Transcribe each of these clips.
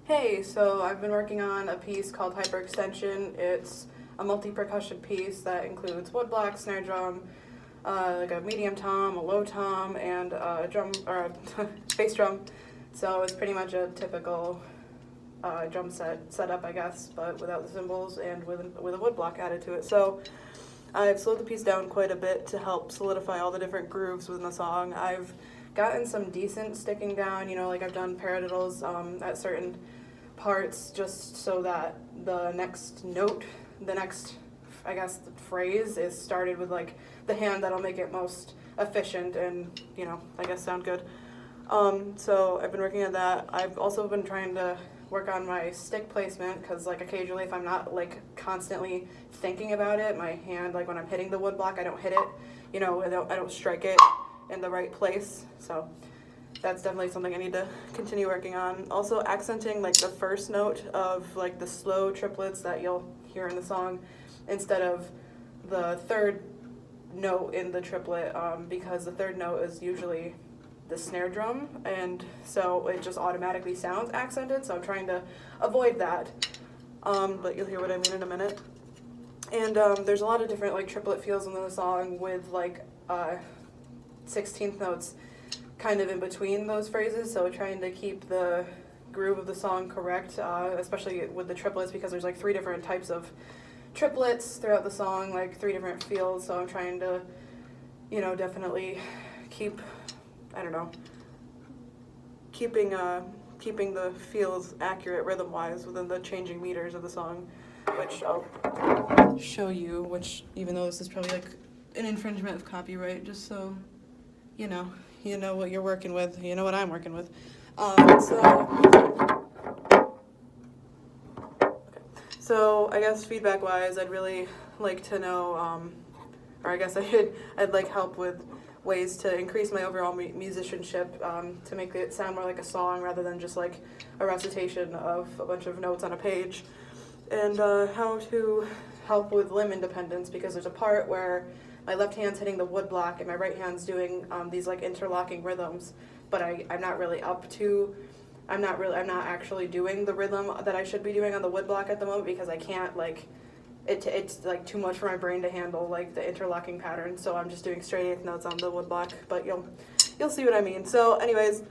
Hey, so I've been working on a piece called Hyperextension. It's a multi-percussion piece that includes woodblock, snare drum, like a medium tom, a low tom, and a drum or a bass drum. So it's pretty much a typical drum setup, I guess, but without the cymbals and with a woodblock added to it. So I've slowed the piece down quite a bit to help solidify all the different grooves within the song. I've gotten some decent sticking down, like I've done paradiddles at certain parts just so that the next note, I guess, the phrase is started with like the hand that'll make it most efficient and, I guess sound good. So I've been working on that. I've also been trying to work on my stick placement because like occasionally if I'm not like constantly thinking about it, my hand, like when I'm hitting the woodblock, I don't hit it, I don't strike it in the right place. So that's definitely something I need to continue working on. Also accenting like the first note of like the slow triplets that you'll hear in the song instead of the third note in the triplet, because the third note is usually the snare drum, and so it just automatically sounds accented, so I'm trying to avoid that, but you'll hear what I mean in a minute. And there's a lot of different like triplet feels in the song with like 16th notes kind of in between those phrases, so trying to keep the groove of the song correct, especially with the triplets, because there's like 3 different types of triplets throughout the song, like 3 different feels, so I'm trying to, definitely keep, keeping the feels accurate rhythm-wise within the changing meters of the song, which I'll show you, which even though this is probably like an infringement of copyright, just so you know what you're working with, you know what I'm working with. So I guess feedback-wise, I'd really like to know, or I guess I'd like help with ways to increase my overall musicianship, to make it sound more like a song rather than just like a recitation of a bunch of notes on a page, and how to help with limb independence, because there's a part where my left hand's hitting the wood block and my right hand's doing these like interlocking rhythms, but I'm not actually doing the rhythm that I should be doing on the wood block at the moment, because I can't it's like too much for my brain to handle like the interlocking pattern, so I'm just doing straight eighth notes on the wood block, but you'll see what I mean. So anyways,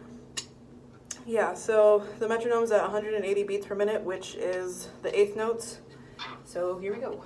yeah, so the metronome's at 180 beats per minute, which is the eighth notes, so here we go.